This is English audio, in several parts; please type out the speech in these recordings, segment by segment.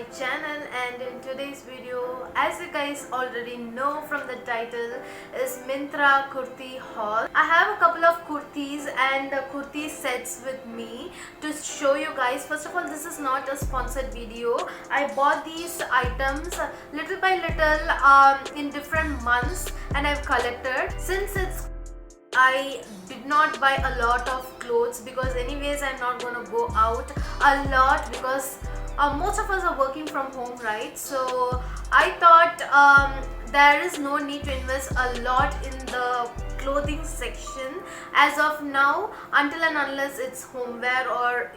my channel, and in today's video, as you guys already know from the title, is Myntra kurti haul. I have a couple of kurtis and kurti sets with me to show you guys. First of all, this is not a sponsored video. I bought these items little by little in different months, and I've collected. I did not buy a lot of clothes because anyways I'm not gonna go out a lot because most of us are working from home, right? So I thought there is no need to invest a lot in the clothing section as of now, until and unless it's homeware or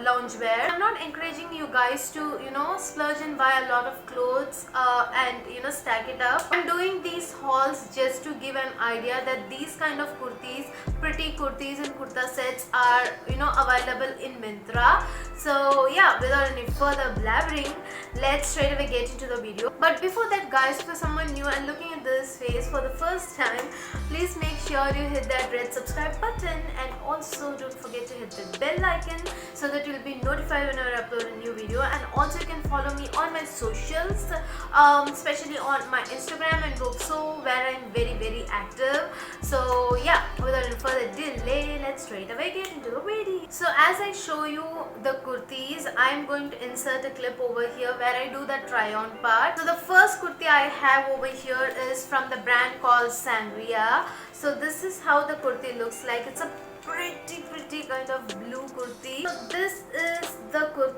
loungewear. I'm not encouraging you guys to splurge and buy a lot of clothes and stack it up. I'm doing these hauls just to give an idea that these kind of kurtis, pretty kurtis and kurta sets are available in Myntra. So yeah, without any further blabbering, let's straight away get into the video. But before that guys, for someone new and looking at this face for the first time, please make sure you hit that red subscribe button, and also don't forget to hit the bell icon so that you'll be notified whenever I upload a new video. And also you can follow me on my socials, especially on my Instagram and Robso, where I'm very active. So yeah, without any further delay, let's straight away get into the video. So as I show you the kurtis, I'm going to insert a clip over here where I do the try on part. So the first kurti I have over here is from the brand called Sangria. So this is how the kurti looks like. It's a pretty kind of blue kurti. So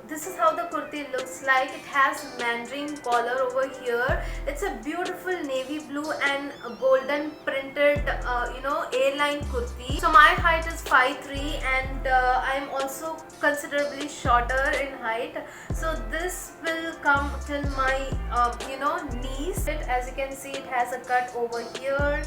this is how the kurti looks like. It has mandarin collar over here. It's a beautiful navy blue and golden printed A-line kurti. So my height is 5'3" and I'm also considerably shorter in height. So this will come till my knees. As you can see, it has a cut over here.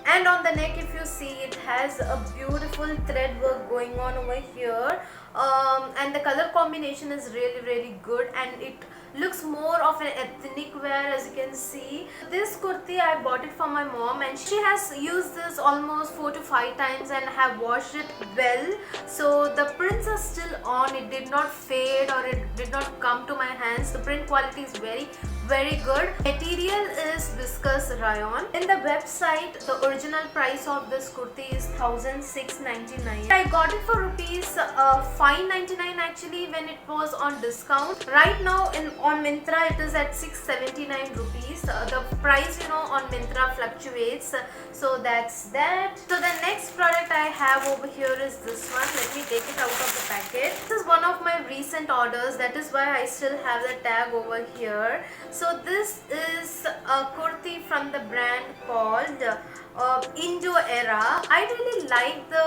And on the neck, if you see, it has a beautiful thread work going on over here, and the color combination is really good, and it looks more of an ethnic wear. As you can see, this kurti I bought it for my mom, and she has used this almost 4 to 5 times and have washed it well. So the prints are still on. It did not fade or it did not come to my hands. The print quality is very good. Material is viscose rayon. In the website, the original price of this kurti is 1699. I got it for rupees 599 actually when it was on discount. Right now on Myntra it is at 679 rupees. The price on Myntra fluctuates. So that's that. So the next product I have over here is this one. Let me take it out of the packet. This is one of my recent orders. That is why I still have the tag over here. So this is a kurti from the brand called Indo Era. I really like the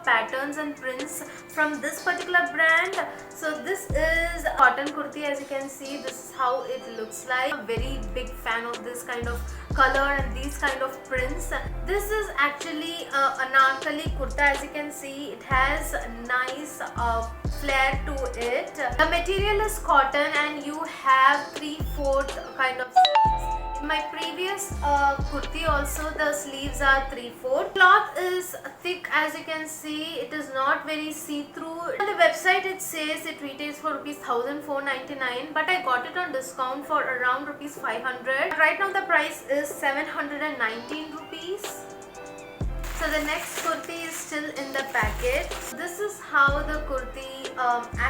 patterns and prints from this particular brand. So this is a cotton kurti. As you can see, this is how it looks like. I'm a very big fan of this kind of color and these kind of prints. This is actually anarkali kurta. As you can see, it has a nice flare to it. The material is cotton and you have 3/4 kind of sleeves. In my previous kurti also, the sleeves are 3/4. Cloth is thick. As you can see, it is not very see-through. On the website it says it retails for rupees 1499, but I got it on discount for around rupees 500. Right now the price is 719 rupees. So the next kurti is still in the packet. This is how the kurti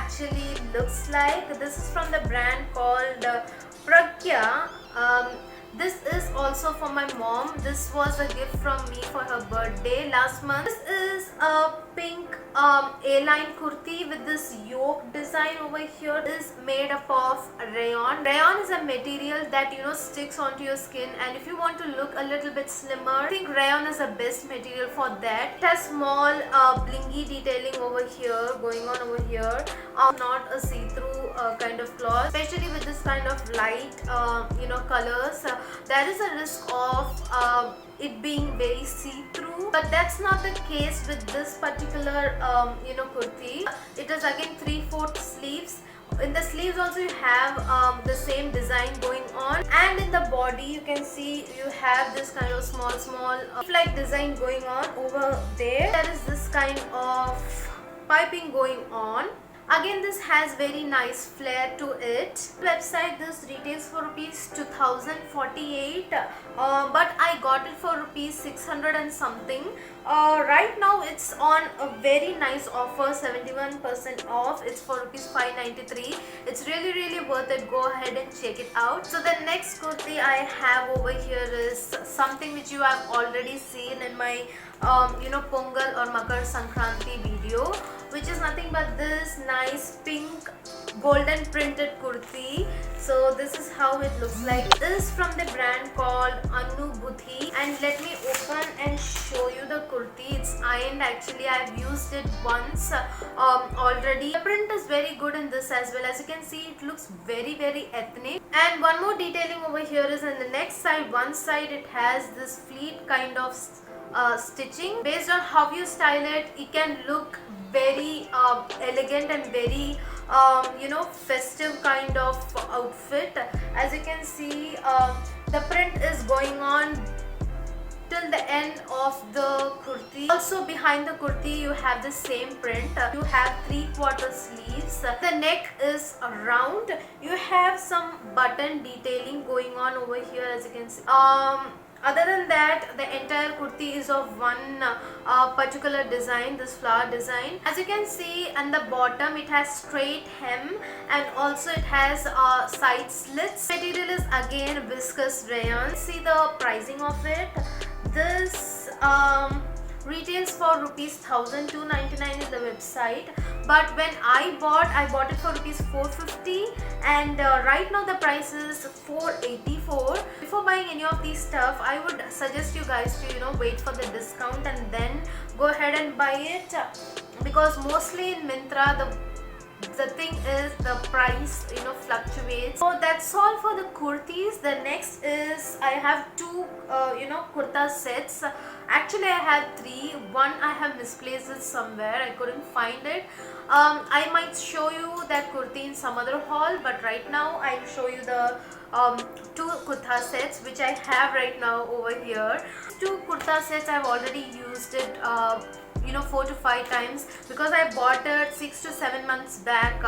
actually looks like. This is from the brand called Pragya. This is also for my mom. This was a gift from me for her birthday last month. This is a pink A-line kurti with this yoke design over here. It is made up of rayon. Rayon is a material that sticks onto your skin, and if you want to look a little bit slimmer, I think rayon is the best material for that. It has small blingy detailing over here, going on over here. Not a see-through kind of cloth, especially with this kind of light colors. There is a risk of it being very see-through, but that's not the case with this particular kurti. It is again 3/4 sleeves. In the sleeves also you have the same design going on, and in the body you can see you have this kind of small like design going on over there. There is this kind of piping going on. Again, this has very nice flair to it. Website this retails for rupees 2048, but I got it for rupees 600 and something. Right now it's on a very nice offer, 71% off. It's for rupees 593. It's really worth it. Go ahead and check it out. So the next kurti I have over here is something which you have already seen in my Pongal or Makar Sankranti video, which is nothing but this nice pink golden printed kurti. So this is how it looks like. This is from the brand called Anubhuti, and let me open and show you the kurti. It's ironed actually. I've used it once already. The print is very good in this as well. As you can see, it looks very ethnic. And one more detailing over here is in the next side. One side it has this fleet kind of stitching. Based on how you style it, it can look very elegant and very festive kind of outfit. As you can see, the print is going on till the end of the kurti. Also behind the kurti you have the same print. You have 3/4 sleeves. The neck is round. You have some button detailing going on over here, as you can see. Other than that, the entire kurti is of one particular design, this flower design. As you can see, on the bottom it has straight hem, and also it has side slits. Material is again viscose rayon. See the pricing of it. This retails for rupees 1299 in the website, but when I bought it for rupees 450, and right now the price is 484. Before buying any of these stuff, I would suggest you guys to wait for the discount and then go ahead and buy it, because mostly in Myntra the thing is the price fluctuates. So that's all for the kurtis. The next is I have two kurta sets. Actually I have three. One I have misplaced it somewhere. I couldn't find it. I might show you that kurti in some other haul, but right now I'll show you the two kurta sets which I have right now over here. Two kurta sets I've already used it 4 to 5 times, because I bought it 6 to 7 months back.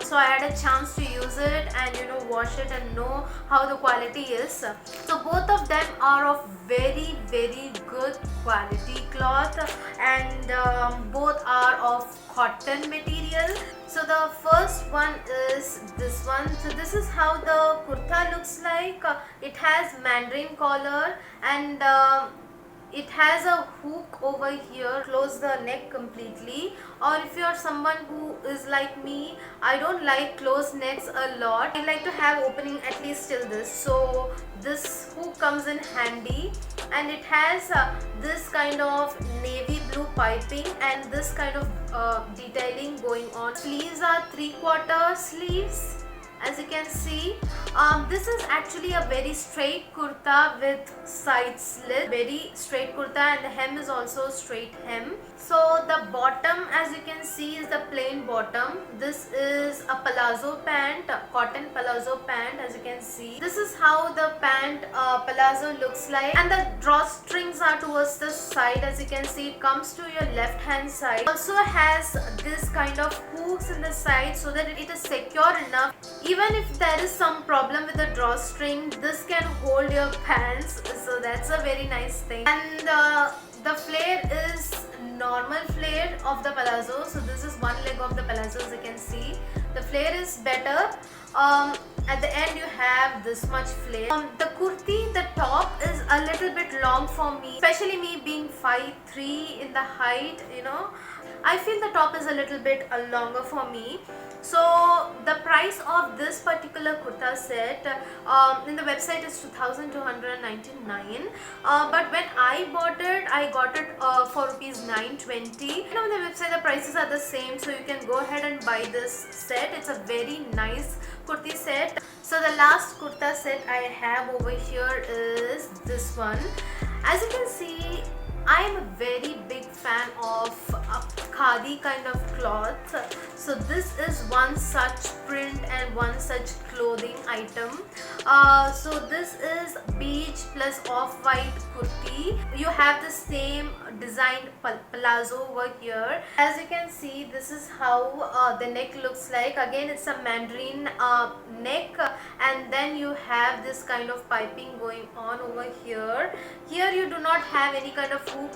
So I had a chance to use it and wash it and know how the quality is. So both of them are of very good quality cloth, and both are of cotton material. So the first one is this one. So this is how the kurta looks like. It has mandarin collar, and it has a hook over here, close the neck completely. Or if you are someone who is like me, I don't like closed necks a lot. I like to have opening at least till this. So this hook comes in handy, and it has this kind of navy blue piping and this kind of detailing going on. Sleeves are 3/4 sleeves. As you can see, this is actually a very straight kurta with side slit. Very straight kurta, and the hem is also straight hem. So the bottom, as you can see, is the plain bottom. This is a palazzo pant, cotton palazzo pant, as you can see. This is how the pant palazzo looks like, and the drawstrings are towards the side. As you can see, it comes to your left hand side. Also has this kind of hooks in the side so that it is secure enough. Even if there is some problem with the drawstring, this can hold your pants, so that's a very nice thing. And the flare is normal flare of the palazzo. So this is one leg of the palazzo, as you can see. The flare is better. At the end you have this much flare. The kurti, the top is a little bit long for me, especially me being 5'3" in the height. I feel the top is a little bit longer for me. So the price of this particular kurta set in the website is 2299, but when I bought it, I got it for rupees 920. On the website the prices are the same, so you can go ahead and buy this set. It's a very nice kurti set. So the last kurta set I have over here is this one. As you can see, I am a very big fan of khadi kind of cloth. So this is one such print and one such clothing item. So this is beige plus off-white kurti. You have the same designed palazzo over here. As you can see, this is how the neck looks like. Again, it's a mandarin neck, and then you have this kind of piping going on over here. Here you do not have any kind of hoop.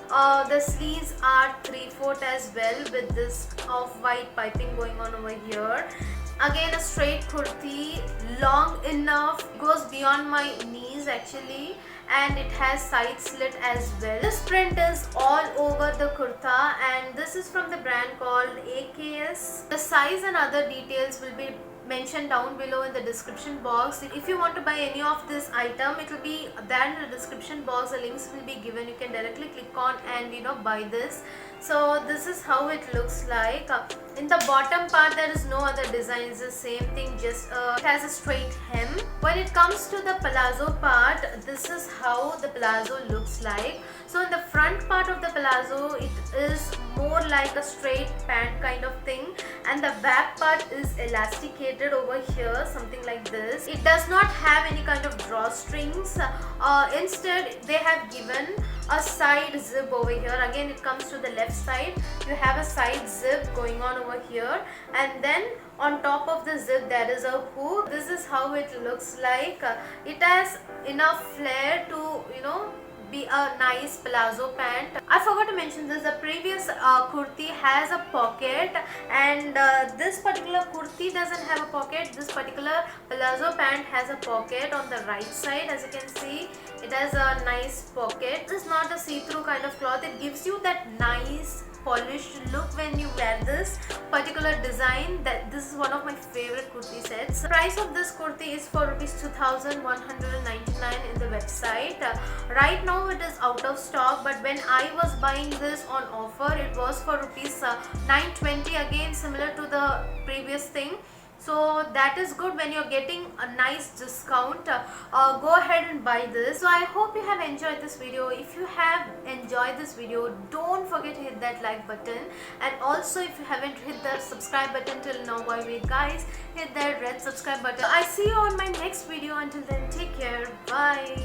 The sleeves are 3/4 as well, with this off-white piping going on over here. Again, a straight kurti, long enough, goes beyond my knees actually, and it has side slit as well. This print is all over the kurta, and this is from the brand called AKS. The size and other details will be mentioned down below in the description box. If you want to buy any of this item, it will be there in the description box. The links will be given. You can directly click on and buy this. So this is how it looks like. In the bottom part there is no other design, it's the same thing, just it has a straight hem. When it comes to the palazzo part, this is how the palazzo looks like. So in the front part of the palazzo, it is more like a straight pant kind of thing, and the back part is elasticated over here, something like this. It does not have any kind of drawstrings. Instead they have given a side zip over here. Again, it comes to the left side. You have a side zip going on over here, and then on top of the zip there is a hook. This is how it looks like. It has enough flair to be a nice palazzo pant. I forgot to mention this, the previous kurti has a pocket, and this particular kurti doesn't have a pocket. This particular palazzo pant has a pocket on the right side. As you can see, it has a nice pocket. This is not a see-through kind of cloth. It gives you that nice polished look when you wear this particular design. That this is one of my favorite kurti sets. The price of this kurti is for rupees 2,199 in the website. Right now it is out of stock, but when I was buying this on offer, it was for rupees 920, again similar to the previous thing. So that is good when you're getting a nice discount. Go ahead and buy this. So I hope you have enjoyed this video. If you have enjoyed this video, don't forget to hit that like button, and also if you haven't hit the subscribe button till now, why wait guys, hit that red subscribe button. I see you on my next video. Until then, take care, bye.